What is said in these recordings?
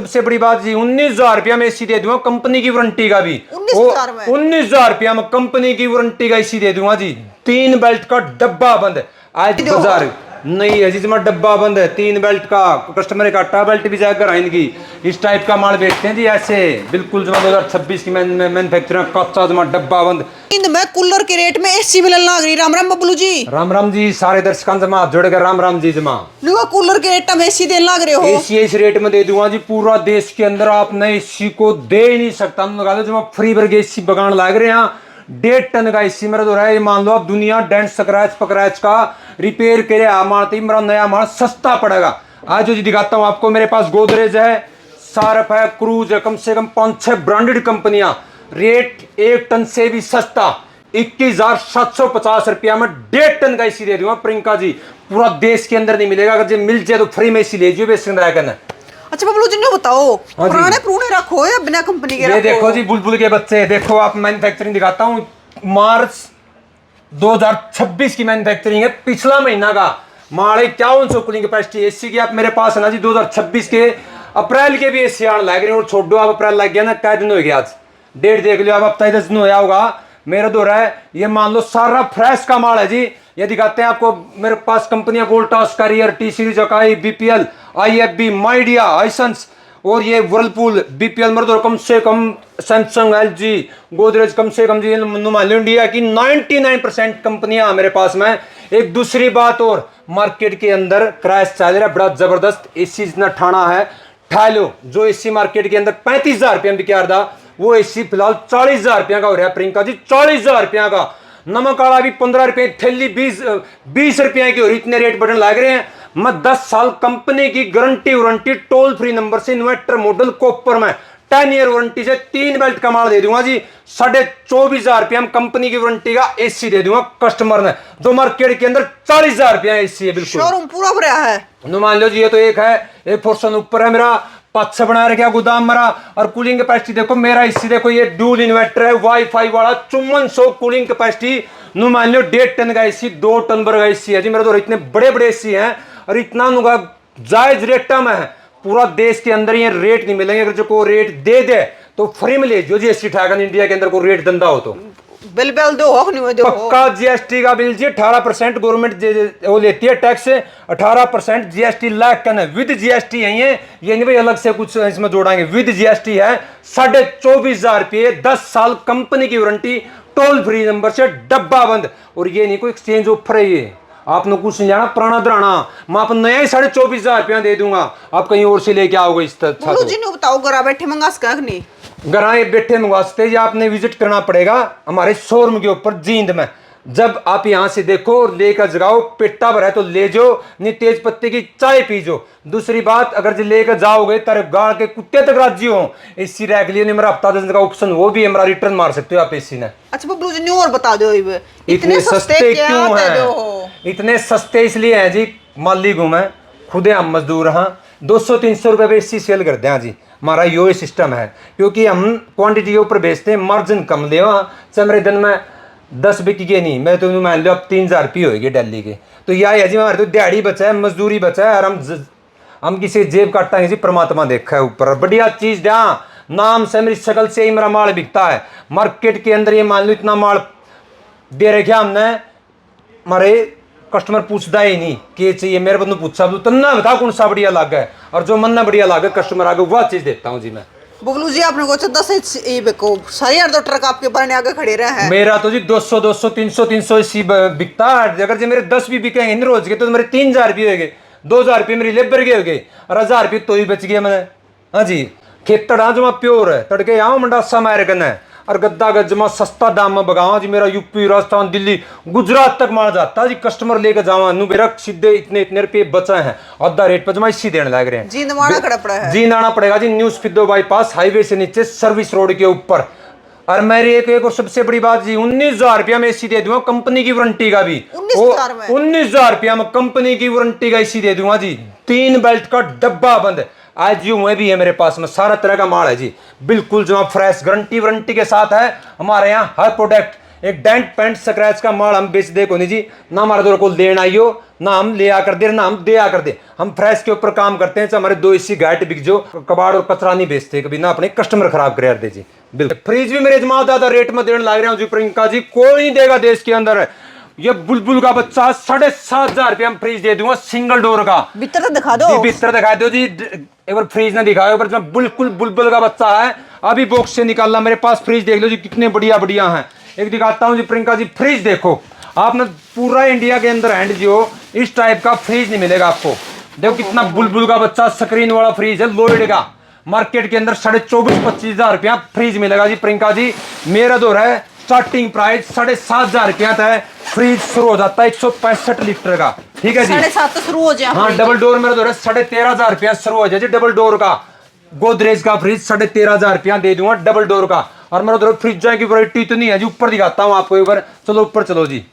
सबसे बड़ी बात जी, 19,000 में एसी दे दूंगा कंपनी की वारंटी का भी। 19,000 में कंपनी की वारंटी का एसी दे दूंगा जी। 3 बेल्ट का डब्बा बंद आज बाजार नहीं है जी, जमा डब्बा बंद है 3 बेल्ट का। कस्टमर का टाटा बेल्ट भी जाकर आएंगी। इस टाइप का माल बेचते हैं जी ऐसे, बिल्कुल जमा 2026 की मैन्युफैक्चरिंग कच्चा जमा डब्बा बंद। मैं कूलर के रेट में एसी मिलने लग रही। राम राम बबलू जी। राम राम जी, सारे दर्शकों जमा हाथ जोड़कर राम राम जी। जमा कूलर के रेट में एसी देने लग रहे हो। एसी इस रेट में दे दूंगा जी, पूरा देश के अंदर आपने एसी को दे ही नहीं सकता। हम लगा दो जमा फ्री वर्ग एसी बगान लाग रहे हैं। 1.5 टन का एसी मेरा तो रहा है। मान लो आप दुनिया डेंट स्क्रैच पक्रैच का रिपेयर करे मारती मेरा नया माल सस्ता पड़ेगा। आज जो जी दिखाता हूँ आपको, मेरे पास गोदरेज है, सारफ है, क्रूज है, कम से कम 5-6 ब्रांडेड कंपनियां। रेट 1 टन से भी सस्ता 21,750 रुपया में 1.5 टन का एसी दे दूंगा प्रियंका जी। पूरा देश के अंदर नहीं मिलेगा। अगर मिल जाए तो फ्री में एसी ले जाइए बेसिंद्रा करना। अच्छा बबलू जी ने बताओ, पुराने पुराने रखो या बिना कंपनी के रखो? ये देखो जी बुलबुल के बच्चे, देखो आप मैन्युफैक्चरिंग दिखाता हूँ। मार्च 2026 की मैन्युफैक्चरिंग है, पिछला महीना का माल 5100 कूलिंग कैपेसिटी एसी की आप मेरे पास है ना जी। 2026 के अप्रैल के भी एसी आने लग रहे हैं। और छोड़ दो आप, अप्रैल लग गया ना, कै दिन हो गया आज, डेट देख लो आप, हफ्ता 10 दिन होया होगा। मेरा दो रहा है ये, मान लो सारा फ्रेश का माल है जी। ये दिखाते हैं आपको, मेरे पास कंपनियां Voltas, Carrier, T Series, Akai, BPL, IFB, Midea, Hisense और ये वर्लपूल, बीपीएल मर्द कम से कम सैमसंग, एलजी, गोदरेज कम से कम जी नुमान इंडिया की 99% कंपनियां मेरे पास में। एक दूसरी बात और, मार्केट के अंदर क्रैश चल रहा है बड़ा जबरदस्त। एसी जितना ठाना है ठा लो। जो एसी मार्केट के अंदर 35,000 रुपया में बिका रहा, वो एसी फिलहाल 40,000 रुपया का हो रहा है प्रियंका जी। 40,000 रुपया का। नमक वाला भी 15 रुपए थैली, 20 रुपया की हो रही। इतने रेट बढ़ने लग रहे हैं। मैं 10 साल कंपनी की guarantee warranty toll free number से इन्वर्टर मॉडल कॉपर में 10 ईयर वारंटी से 3 बेल्ट का माल दे दूंगा जी। 24,500 रुपया में कंपनी की वारंटी का एसी दे दूंगा कस्टमर ने, जो मार्केट के अंदर 40,000 रुपया एसी है। बिल्कुल शोरूम पूरा भरा है। मान लो जी, ये तो एक है, एक पोर्शन ऊपर है मेरा, 5 बना रखा गोदाम मेरा। और कूलिंग कैपेसिटी देखो मेरा एसी, देखो ये डुअल इन्वर्टर है, वाईफाई वाला 5400 कूलिंग कैपेसिटी। नु मान लो 1.5 टन का एसी, 2 टन का एसी है जी मेरा। तो इतने बड़े बड़े एसी हैं और इतना नुगा जायज रेट में है। पूरा देश के अंदर ये रेट नहीं मिलेंगे। अगर जो को रेट दे दे तो फ्री में ले जो जीएसटी ठाकर इंडिया के अंदर को रेट धंधा हो तो बिल बिल दो हो नहीं दो पक्का जीएसटी का बिल जी। 18% गवर्नमेंट वो लेती है टैक्स, 18% जीएसटी लाख का विद जीएसटी है। ये नहीं भाई अलग से कुछ इसमें जोड़ाएंगे, विद जीएसटी है। 24,500 रुपये, 10 साल कंपनी की वारंटी, टोल फ्री नंबर से डब्बा बंद। और ये नहीं कोई एक्सचेंज ऑफर है, ये आपने कुछ नहीं जाना, पुराना दराना मैं आप नया ही 24,500 रुपया दे दूंगा। आप कहीं और से लेके आओगे इस तरह जी ने बताओ, घर बैठे मंगा सका नहीं? घर बैठे मंगवा सकते हैं। आपने विजिट करना पड़ेगा हमारे शोरूम के ऊपर जींद में। जब आप यहां से देखो और लेकर जगाओ, पेटा भरा है तो ले जाओ, नहीं तेज पत्ते की चाय पी जाओ। दूसरी बात, अगर जो लेकर जाओगे तर गाड़ के कुत्ते तक राजी हो, एसी रख लिए मेरा हफ्ता 10 दिन का ऑप्शन, वो भी हमारा रिटर्न मार सकते हो आप एसी ने। अच्छा बबलू जी ने और बता दो, इतने सस्ते क्यों हैं? इतने सस्ते इसलिए हैं जी, माली घूमे खुदे हम मजदूर। हाँ 200-300 रुपए पे एसी सेल करते हैं जी। हमारा यो सिस्टम है, क्योंकि हम क्वांटिटी के ऊपर बेचते हैं, मार्जिन कम ले। चाहे मेरे दिन में 10 बिक गए नहीं, मैं तो मान लो अब 3,000 रुपये होगी दिल्ली के। तो यह है जी, हमारे तो दिहाड़ी बचा है, मजदूरी बचा है। और हम किसी जेब काटेंगे जी, परमात्मा देखा है ऊपर। बढ़िया चीज दे, नाम से मेरी शक्ल से ही मेरा माल बिकता है मार्केट के अंदर। ये मान लो इतना माल दे रखे हमने, हमारे कस्टमर पूछता ही नहीं कि चाहिए। मेरे बंदू पूछा तो ना बता कौन सा बढ़िया लग है, और जो मन ना बढ़िया लगे कस्टमर आगे वह चीज देता हूँ जी मैं। बबलू जी आपने को 10 को सारे यार दो ट्रक आपके बारे आगे खड़े रहे हैं। मेरा तो जी 200 300 इसी बिकता है। अगर जी मेरे 10 भी बिकेंगे इन रोज के तो मेरे 3,000 रुपये हो गए, 2,000 रुपये मेरी लेबर के हो गए, और 1,000 रुपये तो ही बच गया मैंने। हाँ जी, खेतड़ा जो मैं प्योर है, तड़के आओ मंडासा मार करना है। और गद्दा गजमा सस्ता दाम में बगावा जी। मेरा यूपी, राजस्थान, दिल्ली, गुजरात तक माल जाता जी। कस्टमर लेकर जावा नु मेरा सीधे इतने रुपये बचे हैं, आधा रेट पर जमा इसी देने लग रहे हैं। जींद आना खड़ा पड़ा है, जींद आना पड़ेगा जी। न्यू स्पितो बाईपास हाईवे से नीचे सर्विस रोड के ऊपर। और मेरी एक और सबसे बड़ी बात जी, 19,000 रुपया में एसी दे दूंगा कंपनी की वारंटी का भी। 19,000 रुपया में कंपनी की वारंटी का एसी दे दूंगा जी। 3 बेल्ट का डब्बा बंद। आज यू में भी है मेरे पास में, सारा तरह का माल है जी। बिल्कुल जो फ्रेश गारंटी वारंटी के साथ है हमारे यहाँ। हर प्रोडक्ट एक डेंट पेंट स्क्रैच का माल हम बेच दे को नहीं जी, ना हमारे दौर को लेन आइयो, ना हम ले आकर दे, ना हम दे आकर दे। हम फ्रेश के ऊपर काम करते हैं, हमारे 2 इसी घाट बिक जो कबाड़ और कचरा नहीं बेचते कभी, ना अपने कस्टमर खराब कर दे जी। बिल्कुल फ्रिज भी मेरे जमा ज्यादा रेट में देने लग रहे हैं जी प्रियंका जी, कोई नहीं देगा देश के अंदर। ये बुलबुल का बच्चा 7,500 रुपया में फ्रिज दे दूंगा, सिंगल डोर का। भीतर तो दिखा दो जी भीतर दिखा दो जी, एक बार फ्रिज ना दिखाओ, एक बार बिल्कुल बुलबुल का बच्चा है, अभी बॉक्स से निकालना। मेरे पास फ्रिज देख लो जी, कितने बढ़िया बढ़िया हैं। एक दिखाता हूँ जी प्रियंका जी, फ्रिज देखो आपने, पूरा इंडिया के अंदर हैंड जो इस टाइप का फ्रिज नहीं मिलेगा आपको। देखो कितना बुलबुल का बच्चा, स्क्रीन वाला फ्रिज है, लोहेड का। मार्केट के अंदर 24,000-25,000 हजार रुपया फ्रिज मिलेगा जी प्रियंका जी। मेरा दौर है स्टार्टिंग प्राइस 7,500 रुपया है, फ्रिज शुरू हो जाता है 165 लीटर का, ठीक है जी। 7.5 तो शुरू हो जाए। हाँ डबल डोर मेरा दौर है 13,500 रुपया शुरू हो जाए जी, डबल डोर का। गोदरेज का फ्रिज 13,500 रुपया दे दूंगा डबल डोर का। और मेरा दौर फ्रिज की वैरायटी तो नहीं है जी, ऊपर दिखाता हूँ आपको एक बार, चलो ऊपर चलो जी।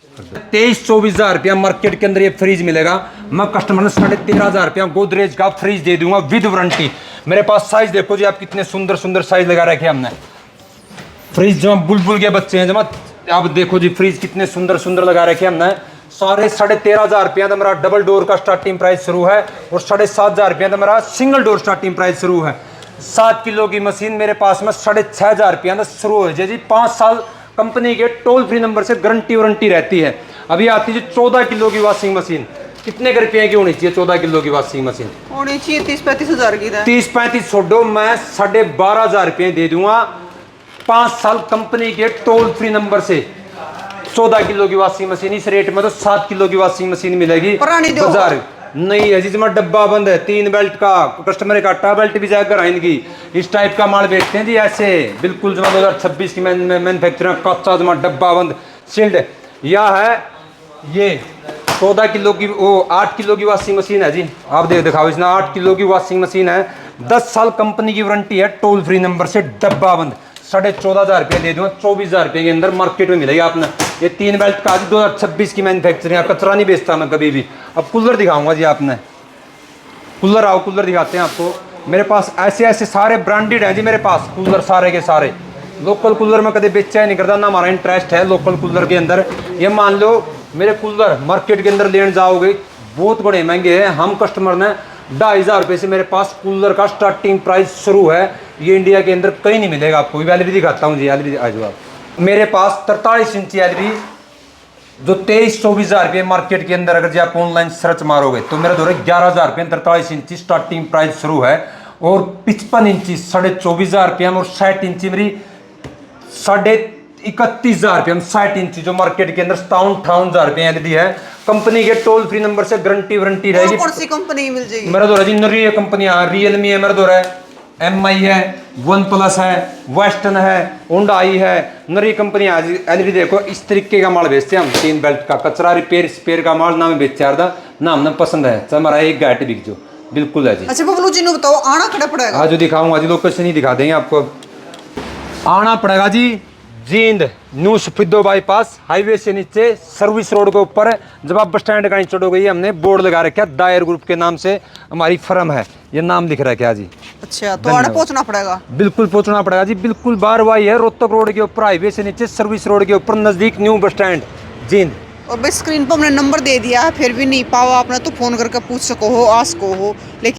23-24 हजार रुपया मार्केट के अंदर ये फ्रिज मिलेगा। मैं कस्टमर ने 13,500 रुपया गोदरेज का फ्रिज दे दूंगा विद वारंटी। मेरे पास साइज देखो जी आप, कितने सुंदर सुंदर साइज लगा रखे हमने। फ्रिज जमा बुलबुल के बच्चे हैं जमा, आप देखो जी फ्रिज कितने सुंदर सुंदर लगा रखे हमने। सारे 13,500 रुपया तो मेरा डबल डोर का स्टार्टिंग प्राइस शुरू है, और 7,500 रुपया तो मेरा सिंगल डोर स्टार्टिंग प्राइस शुरू है। 7 किलो की मशीन मेरे पास में 6,500 रुपया शुरू हो जाए जी। 5 साल कंपनी के टोल फ्री नंबर से गारंटी वारंटी रहती है। अभी आती है 14 किलो की वॉशिंग मशीन, कितने के रुपये की होनी चाहिए 14 किलो की वॉशिंग मशीन? होनी चाहिए 30-35 हजार की। 30-35 छोड़ो, मैं 12,500 रुपये दे दूंगा। 5 साल कंपनी के टोल फ्री नंबर से 14 किलो की वॉशिंग मशीन। इस रेट में तो 7 किलो की वॉशिंग मशीन मिलेगी बाजार नहीं है जिसमें डब्बा बंद है, 3 बेल्ट का, कस्टमर का टा बेल्ट भी जाकर आएंगी। इस टाइप का माल बेचते हैं जी ऐसे, बिल्कुल जमा 2026 की मैन्युफैक्चरिंग कच्चा जमा डब्बा बंद सील्ड। यह है ये 14 किलो की, वो 8 किलो की वॉशिंग मशीन है जी। आप दिखाओ इसमें 8 किलो की वॉशिंग मशीन है, 10 साल कंपनी की वारंटी है, टोल फ्री नंबर से डब्बा बंद। 14,500 रुपये दे दूंगा, 24,000 रुपये के अंदर मार्केट में मिलेगा आपने। ये 3 बेल्ट का 2026 की मैन्युफैक्चरिंग, कचरा नहीं बेचता मैं कभी भी। अब कूलर दिखाऊंगा जी आपने, कूलर आओ कूलर दिखाते हैं आपको। मेरे पास ऐसे ऐसे सारे ब्रांडेड हैं जी मेरे पास कूलर, सारे के सारे। लोकल कूलर में कभी बेचा ही नहीं करता, ना हमारा इंटरेस्ट है लोकल कूलर के अंदर। ये मान लो मेरे कूलर मार्केट के अंदर लेने जाओगे बहुत बड़े महंगे हैं। हम कस्टमर ने 2,500 रुपये से मेरे पास कूलर का स्टार्टिंग प्राइस शुरू है। ये इंडिया के अंदर कहीं नहीं मिलेगा आपको। एलईडी दिखाता हूँ जी, एलईडी आज आप मेरे पास 43 इंची एलईडी जो 23-24 हजार रुपये मार्केट के अंदर, अगर जी आप ऑनलाइन सर्च मारोगे तो मेरा दौर 11,000 रुपये 43 इंची स्टार्टिंग प्राइस शुरू है। और 55 इंची 24,500 रुपये और 60 इंची मेरी 31,500 रुपये 60 इंची जो मार्केट के अंदर 57-58 हजार रुपये एलईडी है। कंपनी के टोल फ्री नंबर से गारंटी वारंटी रहेगी। कौन सी कंपनी मिल जाएगी? मेरा दौर है जी नरी कंपनियां, रियलमी है मेरा दौर है, MI है, वन प्लस है, वेस्टर्न है, हुंडई है, नरी कंपनियां। एलईडी देखो इस तरीके का माल बेचते हैं हम। 3 बेल्ट का कचरा रिपेयर स्पेयर का माल ना में बेचा ना हमने पसंद है, हमारा एक गाट बिक जो बिल्कुल है जी। अच्छा बबलू जी ने बताओ आना खड़ा पड़ेगा? आज जो दिखाऊंगा जी, लोकेशन ही दिखा देंगे आपको। आना पड़ेगा जी जींद न्यू सफिदो बाईपास हाईवे से नीचे सर्विस रोड के ऊपर। जब आप बस स्टैंड का चढ़ोगे हमने बोर्ड लगा रखा, दायर ग्रुप के नाम से हमारी फर्म है, ये नाम लिख रखा है जी। अच्छा तो आना पहुंचना पड़ेगा? बिल्कुल पहुंचना पड़ेगा जी, बिल्कुल बारवाई है, रोहतक रोड के ऊपर हाईवे से नीचे सर्विस रोड के ऊपर नजदीक न्यू बस स्टैंड जींद। और बस स्क्रीन पर हमने नंबर दे दिया है, फिर भी नहीं पाओ आपने तो फोन करके पूछ सको हो, आ सको हो। लेकिन